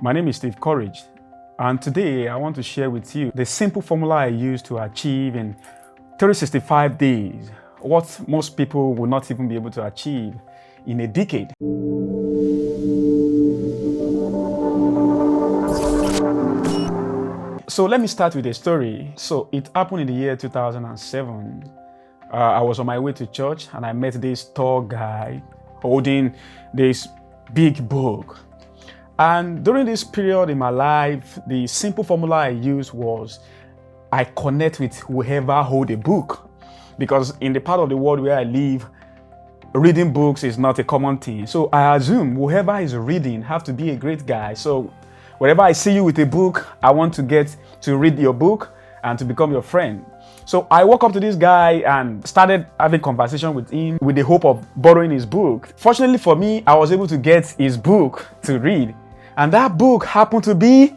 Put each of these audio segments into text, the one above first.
My name is Steve Courage, and today I want to share with you the simple formula I use to achieve in 365 days what most people will not even be able to achieve in a decade. So let me start with a story. So it happened in the year 2007. I was on my way to church and I met this tall guy holding this big book. And during this period in my life, the simple formula I used was I connect with whoever hold a book. Because in the part of the world where I live, reading books is not a common thing. So I assume whoever is reading have to be a great guy. So wherever I see you with a book, I want to get to read your book and to become your friend. So I walked up to this guy and started having conversation with him with the hope of borrowing his book. Fortunately for me, I was able to get his book to read. And that book happened to be...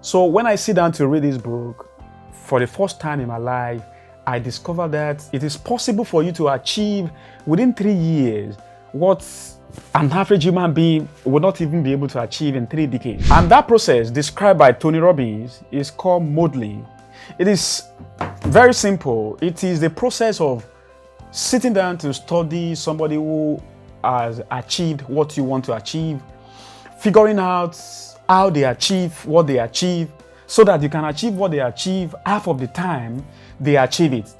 So when I sit down to read this book, for the first time in my life, I discovered that it is possible for you to achieve within 3 years what an average human being would not even be able to achieve in 3 decades. And that process, described by Tony Robbins, is called modeling. It is very simple. It is the process of sitting down to study somebody who has achieved what you want to achieve, figuring out how they achieve what they achieve, so that you can achieve what they achieve half of the time they achieve it.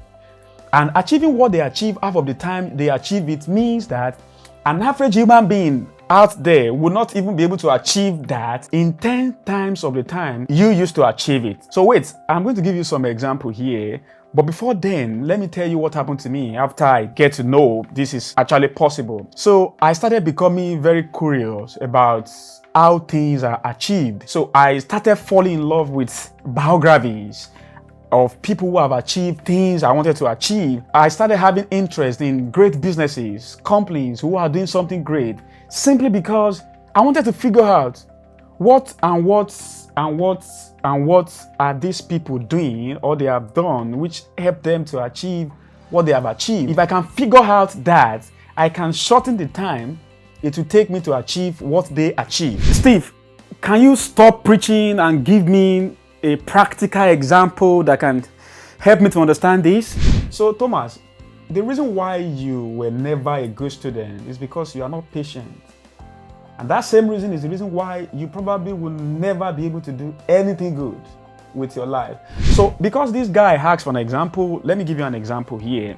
And achieving what they achieve half of the time they achieve it means that an average human being out there would not even be able to achieve that in 10 times of the time you used to achieve it. So wait, I'm going to give you some example here. But before then, let me tell you what happened to me after I get to know this is actually possible. So I started becoming very curious about how things are achieved. So I started falling in love with biographies of people who have achieved things I wanted to achieve. I started having interest in great businesses, companies who are doing something great, simply because I wanted to figure out what are these people doing or they have done which help them to achieve what they have achieved. If I can figure out that, I can shorten the time it will take me to achieve what they achieve. Steve, can you stop preaching and give me a practical example that can help me to understand this? So Thomas, the reason why you were never a good student is because you are not patient. And that same reason is the reason why you probably will never be able to do anything good with your life. So because this guy asked for an example, let me give you an example here.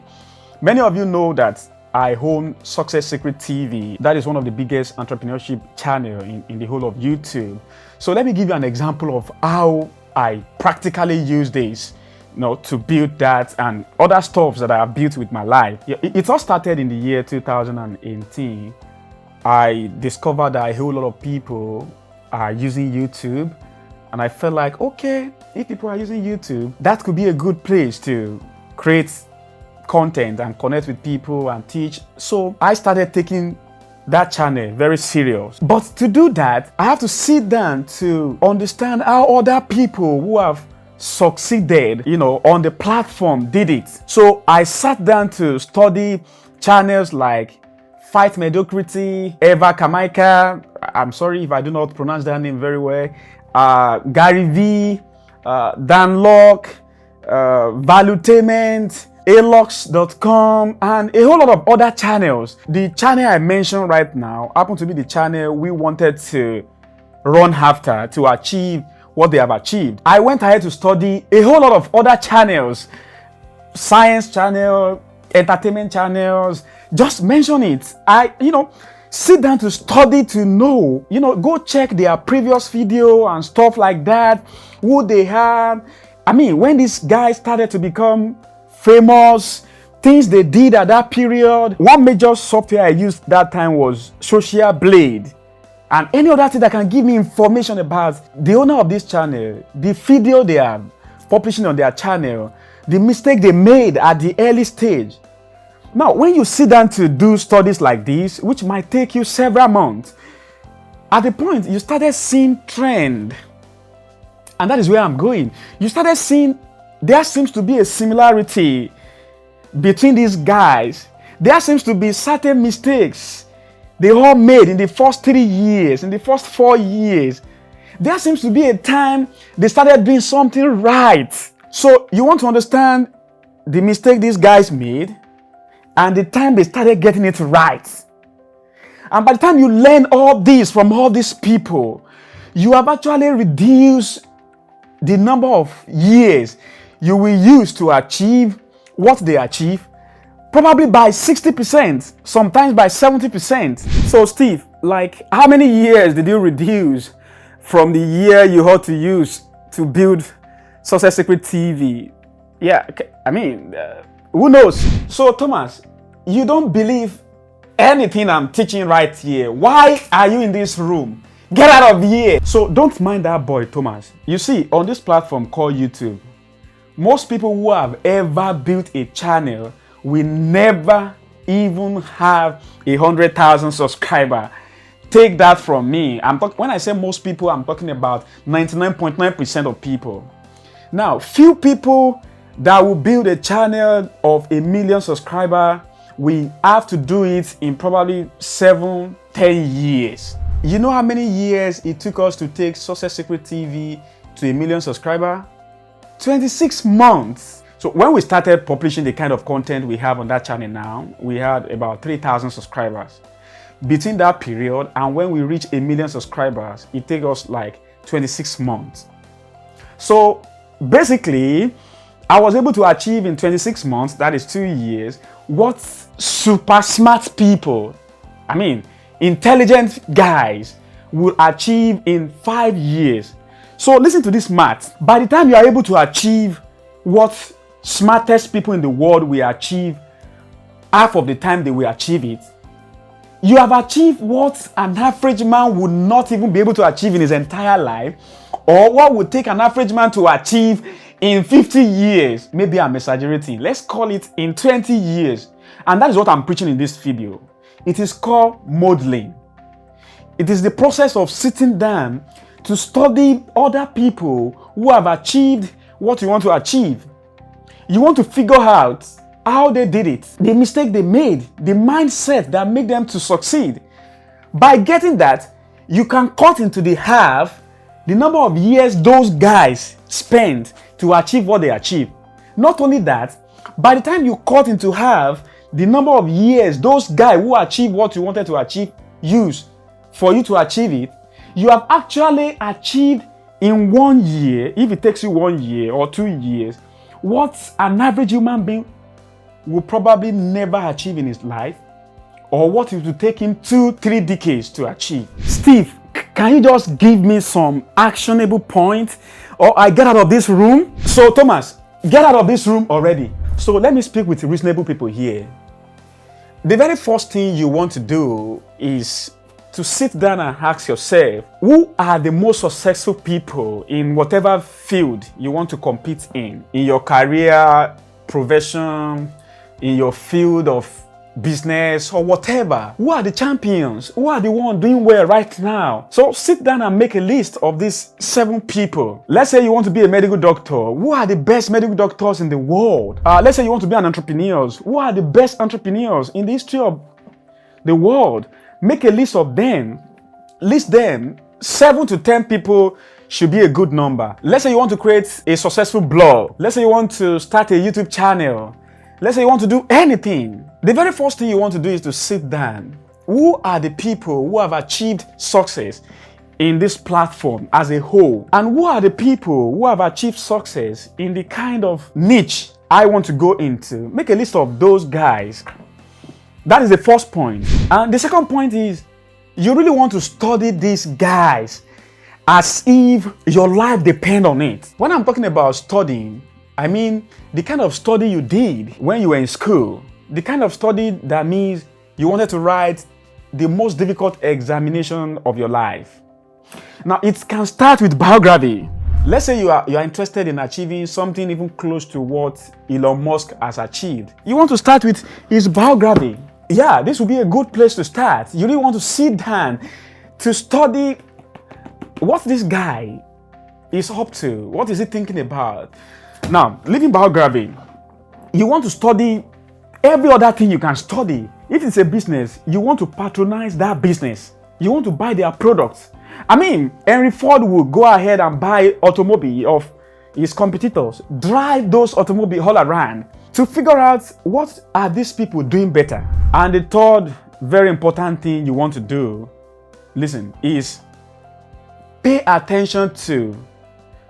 Many of you know that I own Success Secret TV. That is one of the biggest entrepreneurship channel in the whole of YouTube. So let me give you an example of how I practically use this, to build that and other stuff that I have built with my life. It all started in the year 2018. I discovered that a whole lot of people are using YouTube, and I felt like, okay, if people are using YouTube, that could be a good place to create content and connect with people and teach. So I started taking that channel very serious. But to do that, I have to sit down to understand how other people who have succeeded, on the platform did it. So I sat down to study channels like Fight Mediocrity, Eva Kamaika, I'm sorry if I do not pronounce that name very well, Gary V, Dan Locke, Valuetainment, alux.com, and a whole lot of other channels. The channel I mentioned right now happened to be the channel we wanted to run after to achieve what they have achieved. I went ahead to study a whole lot of other channels, science channel, entertainment channels, just mention it. I, sit down to study to know, go check their previous video and stuff like that, who they have. I mean, when these guys started to become famous, things they did at that period. One major software I used that time was Social Blade. And any other thing that can give me information about the owner of this channel, the video they are publishing on their channel, the mistake they made at the early stage. Now, when you sit down to do studies like this, which might take you several months, at the point you started seeing trend. And that is where I'm going. You started seeing there seems to be a similarity between these guys. There seems to be certain mistakes they all made in the first 3 years, in the first 4 years, there seems to be a time they started doing something right. So you want to understand the mistake these guys made and the time they started getting it right. And by the time you learn all this from all these people, you have actually reduced the number of years you will use to achieve what they achieve, probably by 60%, sometimes by 70%. So Steve, like, how many years did you reduce from the year you had to use to build Success Secret TV? Yeah, I mean, who knows? So Thomas, you don't believe anything I'm teaching right here. Why are you in this room? Get out of here. So don't mind that boy, Thomas. You see, on this platform called YouTube, most people who have ever built a channel will never even have 100,000 subscribers. Take that from me. When I say most people, I'm talking about 99.9% of people. Now, few people that will build a channel of 1 million subscribers, we have to do it in probably 7-10 years. You know how many years it took us to take Success Secret TV to 1 million subscribers? 26 months. So when we started publishing the kind of content we have on that channel now, we had about 3,000 subscribers. Between that period and when we reach 1 million subscribers, it takes us like 26 months. So basically, I was able to achieve in 26 months, that is 2 years, what super smart people, I mean, intelligent guys will achieve in 5 years. So listen to this math. By the time you are able to achieve what smartest people in the world will achieve, half of the time they will achieve it, you have achieved what an average man would not even be able to achieve in his entire life, or what would take an average man to achieve in 50 years. Maybe I'm exaggerating. Let's call it in 20 years. And that is what I'm preaching in this video. It is called modeling. It is the process of sitting down to study other people who have achieved what you want to achieve. You want to figure out how they did it, the mistake they made, the mindset that made them to succeed. By getting that, you can cut into the half the number of years those guys spent to achieve what they achieved. Not only that, by the time you cut into half the number of years those guys who achieved what you wanted to achieve use for you to achieve it, you have actually achieved in 1 year, if it takes you 1 year or 2 years, what an average human being will probably never achieve in his life, or what it will take him 2-3 decades to achieve. Steve, can you just give me some actionable points, or I get out of this room? So Thomas, get out of this room already. So let me speak with reasonable people here. The very first thing you want to do is to sit down and ask yourself, who are the most successful people in whatever field you want to compete in your career, profession, in your field of business or whatever? Who are the champions? Who are the ones doing well right now? So sit down and make a list of these 7 people. Let's say you want to be a medical doctor. Who are the best medical doctors in the world? Let's say you want to be an entrepreneur. Who are the best entrepreneurs in the history of the world? Make a list of them. List them. 7 to 10 people should be a good number. Let's say you want to create a successful blog. Let's say you want to start a YouTube channel. Let's say you want to do anything. The very first thing you want to do is to sit down. Who are the people who have achieved success in this platform as a whole? And who are the people who have achieved success in the kind of niche I want to go into? Make a list of those guys. That is the first point. And the second point is, you really want to study these guys as if your life depends on it. When I'm talking about studying, I mean the kind of study you did when you were in school. The kind of study that means you wanted to write the most difficult examination of your life. Now, it can start with biography. Let's say you are interested in achieving something even close to what Elon Musk has achieved. You want to start with his biography. Yeah, this would be a good place to start. You really want to sit down to study what this guy is up to. What is he thinking about? Now, leaving biography, you want to study every other thing you can study. If it's a business, you want to patronize that business. You want to buy their products. I mean, Henry Ford will go ahead and buy automobile of his competitors, drive those automobiles all around to figure out what are these people doing better. And the third very important thing you want to do, listen, is pay attention to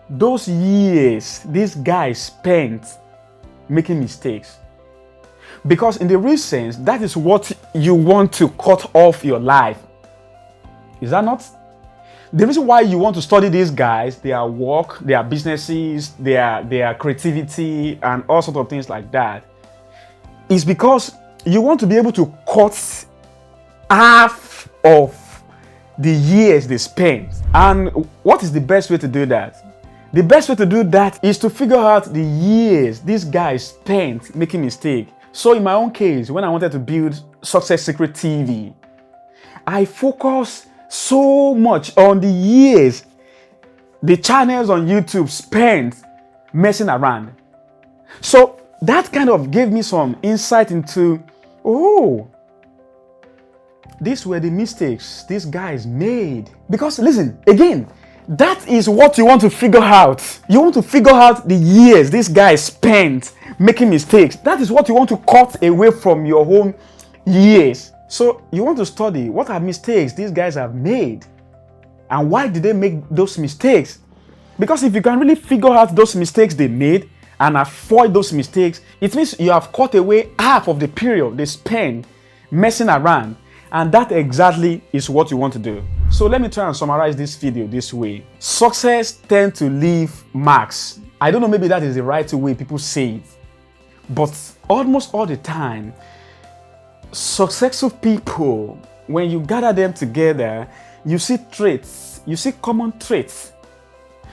those years this guy spent making mistakes. Because in the real sense, that is what you want to cut off your life. Is that not? The reason why you want to study these guys, their work, their businesses, their creativity, and all sorts of things like that, is because you want to be able to cut half of the years they spent. And what is the best way to do that? The best way to do that is to figure out the years these guys spent making mistakes. So in my own case, when I wanted to build Success Secret TV, I focused so much on the years the channels on YouTube spent messing around. So that kind of gave me some insight into, oh, these were the mistakes these guys made. Because listen, again, that is what you want to figure out. You want to figure out the years these guys spent making mistakes. That is what you want to cut away from your own years. So you want to study what are mistakes these guys have made and why did they make those mistakes? Because if you can really figure out those mistakes they made and avoid those mistakes, it means you have cut away half of the period they spend messing around. And that exactly is what you want to do. So let me try and summarize this video this way. Success tends to leave marks. I don't know, maybe that is the right way people say it. But almost all the time, successful people, when you gather them together, you see traits, you see common traits.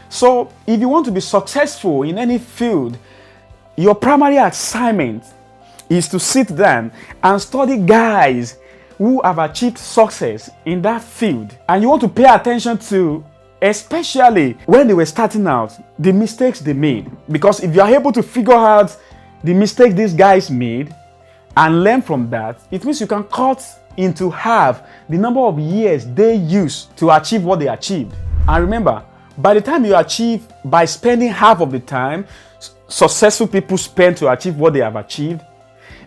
So if you want to be successful in any field, your primary assignment is to sit down and study guys who have achieved success in that field. And you want to pay attention to, especially when they were starting out, the mistakes they made. Because if you are able to figure out the mistakes these guys made and learn from that, it means you can cut into half the number of years they used to achieve what they achieved. And remember, by the time you achieve, by spending half of the time successful people spend to achieve what they have achieved,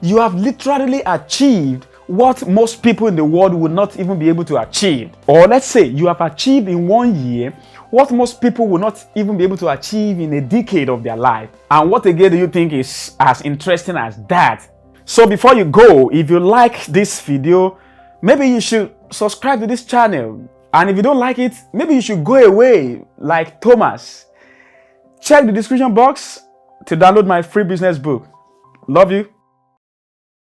you have literally achieved what most people in the world would not even be able to achieve. Or let's say you have achieved in 1 year what most people will not even be able to achieve in a decade of their life. And what again do you think is as interesting as that? So before you go, if you like this video, maybe you should subscribe to this channel. And if you don't like it, maybe you should go away like Thomas. Check the description box to download my free business book. Love you.